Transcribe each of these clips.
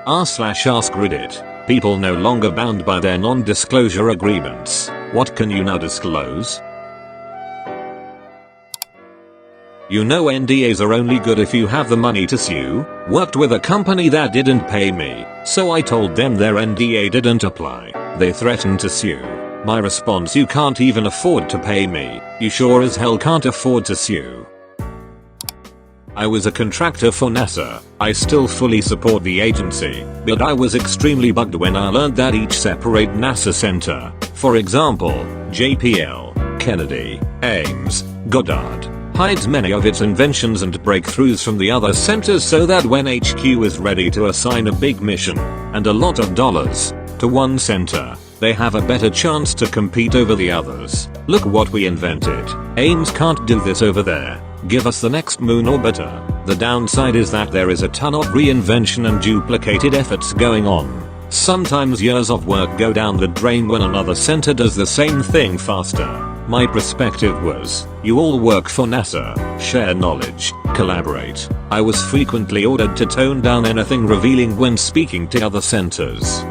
r/askreddit. People no longer bound by their non-disclosure agreements. What can you now disclose? You know NDAs are only good if you have the money to sue. Worked with a company that didn't pay me, so I told them their NDA didn't apply. They threatened to sue. My response: you can't even afford to pay me. You sure as hell can't afford to sue. I was a contractor for NASA. I still fully support the agency, but I was extremely bugged when I learned that each separate NASA center, for example, JPL, Kennedy, Ames, Goddard, hides many of its inventions and breakthroughs from the other centers so that when HQ is ready to assign a big mission, and a lot of dollars, to one center, they have a better chance to compete over the others. Look what we invented. Ames can't do this over there. Give us the next moon orbiter. The downside is that there is a ton of reinvention and duplicated efforts going on. Sometimes years of work go down the drain when another center does the same thing faster. My perspective was, you all work for NASA, share knowledge, collaborate. I was frequently ordered to tone down anything revealing when speaking to other centers.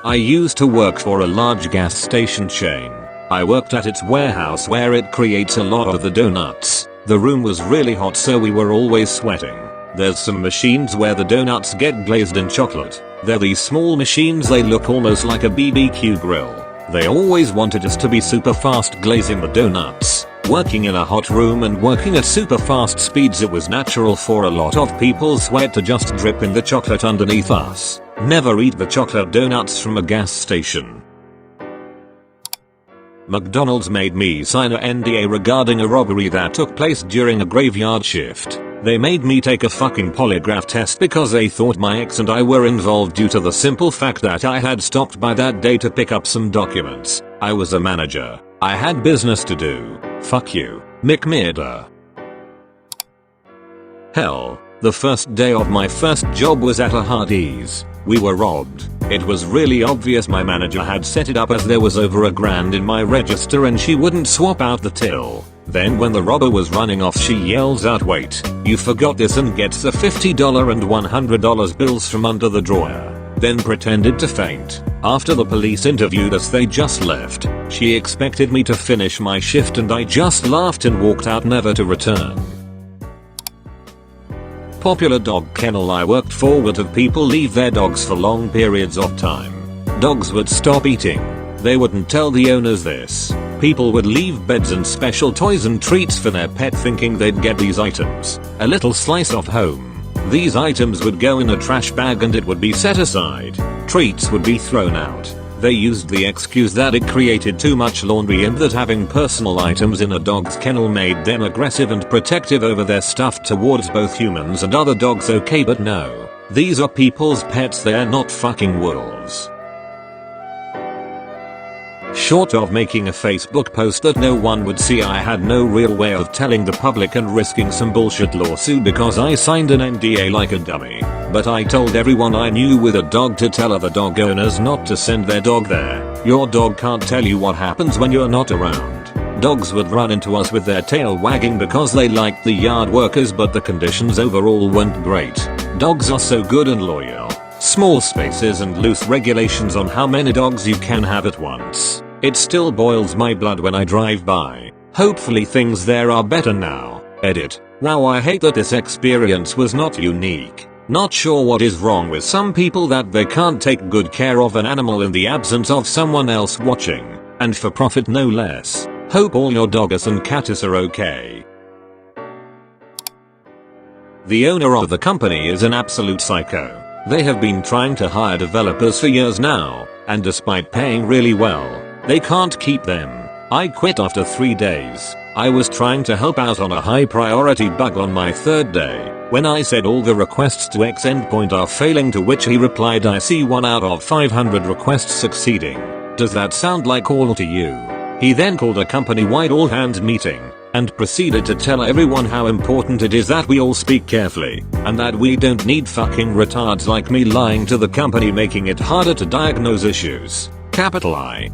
I used to work for a large gas station chain. I worked at its warehouse where it creates a lot of the donuts. The room was really hot, so we were always sweating. There's some machines where the donuts get glazed in chocolate. They're these small machines, they look almost like a BBQ grill. They always wanted us to be super fast glazing the donuts. Working in a hot room and working at super fast speeds, it was natural for a lot of people's sweat to just drip in the chocolate underneath us. Never eat the chocolate donuts from a gas station. McDonald's made me sign a NDA regarding a robbery that took place during a graveyard shift. They made me take a fucking polygraph test because they thought my ex and I were involved due to the simple fact that I had stopped by that day to pick up some documents. I was a manager. I had business to do. Fuck you, McMurder. Hell, the first day of my first job was at a Hardee's. We were robbed. It was really obvious my manager had set it up as there was over $1,000 in my register and she wouldn't swap out the till. Then when the robber was running off, she yells out, "Wait, you forgot this," and gets the $50 and $100 bills from under the drawer. Then pretended to faint. After the police interviewed us, they just left. She expected me to finish my shift and I just laughed and walked out, never to return. Popular dog kennel I worked for would have people leave their dogs for long periods of time. Dogs would stop eating. They wouldn't tell the owners this. People would leave beds and special toys and treats for their pet thinking they'd get these items. A little slice of home. These items would go in a trash bag and it would be set aside. Treats would be thrown out. They used the excuse that it created too much laundry and that having personal items in a dog's kennel made them aggressive and protective over their stuff towards both humans and other dogs. Okay, but no. These are people's pets, they're not fucking wolves. Short of making a Facebook post that no one would see, I had no real way of telling the public and risking some bullshit lawsuit because I signed an NDA like a dummy. But I told everyone I knew with a dog to tell other dog owners not to send their dog there. Your dog can't tell you what happens when you're not around. Dogs would run into us with their tail wagging because they liked the yard workers, but the conditions overall weren't great. Dogs are so good and loyal. Small spaces and loose regulations on how many dogs you can have at once. It still boils my blood when I drive by. Hopefully things there are better now. Edit. Wow, I hate that this experience was not unique. Not sure what is wrong with some people that they can't take good care of an animal in the absence of someone else watching. And for profit no less. Hope all your doggas and cattis are okay. The owner of the company is an absolute psycho. They have been trying to hire developers for years now, and despite paying really well, they can't keep them. I quit after 3 days. I was trying to help out on a high priority bug on my 3rd day, when I said all the requests to X endpoint are failing, to which he replied, "I see 1 out of 500 requests succeeding. Does that sound like all to you?" He then called a company-wide all-hands meeting, and proceeded to tell everyone how important it is that we all speak carefully, and that we don't need fucking retards like me lying to the company making it harder to diagnose issues. Capital I.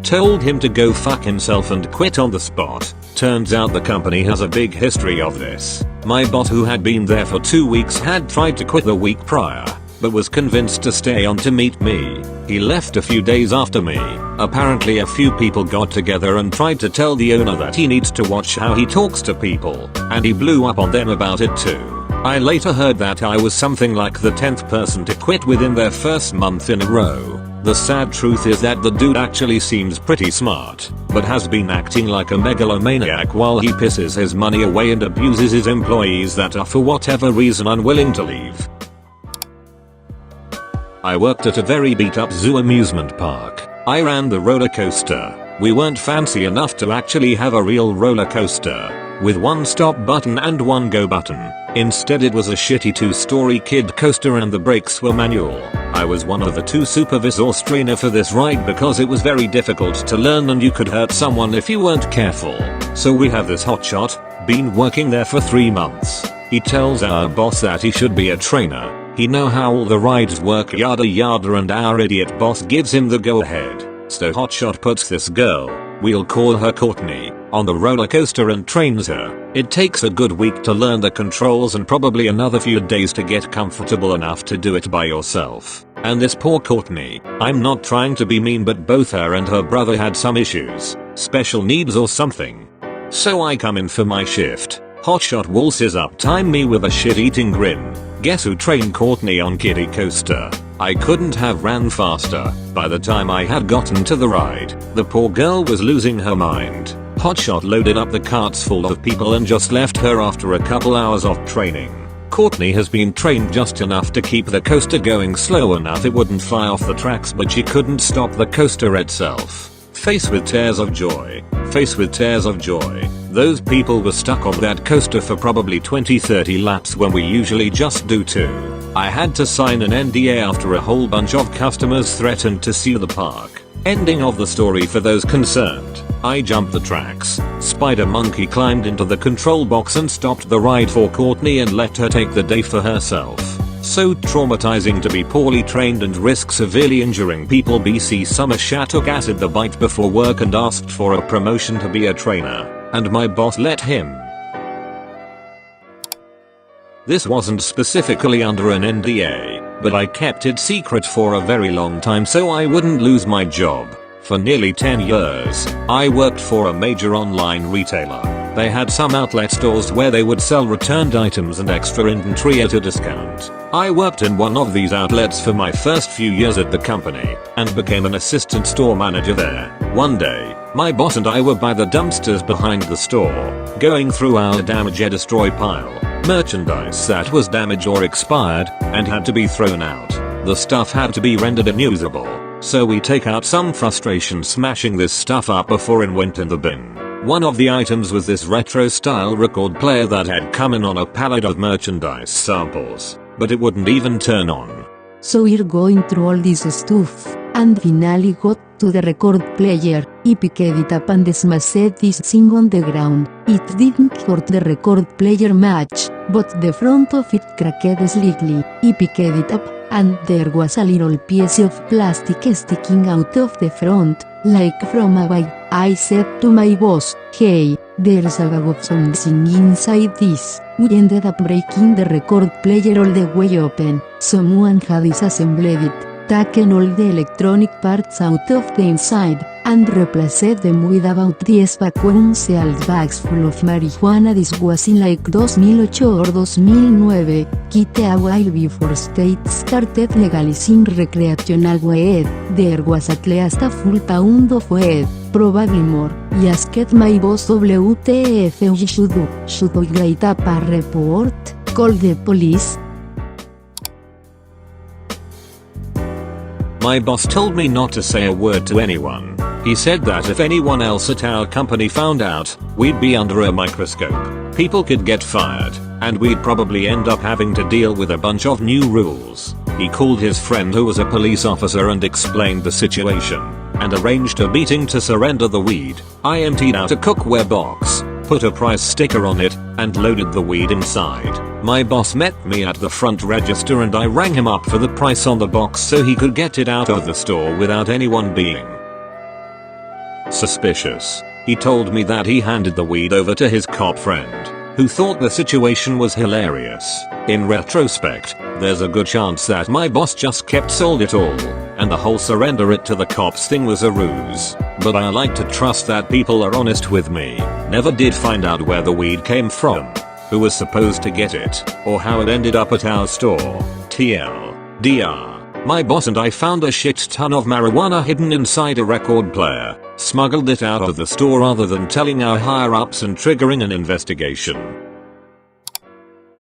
Told him to go fuck himself and quit on the spot. Turns out the company has a big history of this. My boss, who had been there for 2 weeks, had tried to quit the week prior, but was convinced to stay on to meet me. He left a few days after me. Apparently a few people got together and tried to tell the owner that he needs to watch how he talks to people, and he blew up on them about it too. I later heard that I was something like the 10th person to quit within their first month in a row. The sad truth is that the dude actually seems pretty smart, but has been acting like a megalomaniac while he pisses his money away and abuses his employees that are for whatever reason unwilling to leave. I worked at a very beat up zoo amusement park. I ran the roller coaster. We weren't fancy enough to actually have a real roller coaster with one stop button and one go button. Instead it was a shitty 2-story kid coaster and the brakes were manual. I was one of the 2 supervisors trainer for this ride because it was very difficult to learn and you could hurt someone if you weren't careful. So we have this hotshot, been working there for 3 months. He tells our boss that he should be a trainer. He know how all the rides work yada yada, and our idiot boss gives him the go ahead. So hotshot puts this girl, we'll call her Courtney, on the roller coaster and trains her. It takes a good week to learn the controls and probably another few days to get comfortable enough to do it by yourself. And this poor Courtney, I'm not trying to be mean, but both her and her brother had some issues, special needs or something. So I come in for my shift. Hotshot waltzes up time me with a shit-eating grin. Guess who trained Courtney on kiddie coaster? I couldn't have ran faster. By the time I had gotten to the ride, the poor girl was losing her mind. Hotshot loaded up the carts full of people and just left her after a couple hours of training. Courtney has been trained just enough to keep the coaster going slow enough it wouldn't fly off the tracks, but she couldn't stop the coaster itself. Faced with tears of joy. Faced with tears of joy. Those people were stuck on that coaster for probably 20-30 laps when we usually just do 2. I had to sign an NDA after a whole bunch of customers threatened to sue the park. Ending of the story for those concerned. I jumped the tracks. Spider Monkey climbed into the control box and stopped the ride for Courtney and let her take the day for herself. So traumatizing to be poorly trained and risk severely injuring people. BC Summer Shat took acid the bite before work and asked for a promotion to be a trainer, and my boss let him. This wasn't specifically under an NDA, but I kept it secret for a very long time so I wouldn't lose my job. For nearly 10 years, I worked for a major online retailer. They had some outlet stores where they would sell returned items and extra inventory at a discount. I worked in one of these outlets for my first few years at the company, and became an assistant store manager there. One day, my boss and I were by the dumpsters behind the store, going through our damage or destroy pile. Merchandise that was damaged or expired, and had to be thrown out. The stuff had to be rendered unusable. So we take out some frustration smashing this stuff up before it went in the bin. One of the items was this retro style record player that had come in on a pallet of merchandise samples, but it wouldn't even turn on. So we're going through all this stuff, and finally got to the record player. I picked it up and smashed this thing on the ground. It didn't hurt the record player much, but the front of it cracked slightly. I picked it up, and there was a little piece of plastic sticking out of the front, like from a bag. I said to my boss, "Hey, there's a bag of something inside this." We ended up breaking the record player all the way open. Someone had disassembled it, taken all the electronic parts out of the inside, and replaced them with about 10 vacuum-sealed bags full of marijuana. This was in like 2008 or 2009, quite a while before states started legalizing recreational weed. There was at least a full pound of weed, probably more. I asked my boss WTF we should do. Should I write up a report? Call the police? My boss told me not to say a word to anyone. He said that if anyone else at our company found out, we'd be under a microscope. People could get fired, and we'd probably end up having to deal with a bunch of new rules. He called his friend who was a police officer and explained the situation, and arranged a meeting to surrender the weed. I emptied out a cookware box, put a price sticker on it, and loaded the weed inside. My boss met me at the front register and I rang him up for the price on the box so he could get it out of the store without anyone being suspicious. He told me that he handed the weed over to his cop friend. who thought the situation was hilarious. In retrospect, there's a good chance that my boss just kept sold it all, and the whole surrender it to the cops thing was a ruse. But I like to trust that people are honest with me. Never did find out where the weed came from, who was supposed to get it, or how it ended up at our store. TLDR. My boss and I found a shit ton of marijuana hidden inside a record player, smuggled it out of the store rather than telling our higher ups and triggering an investigation.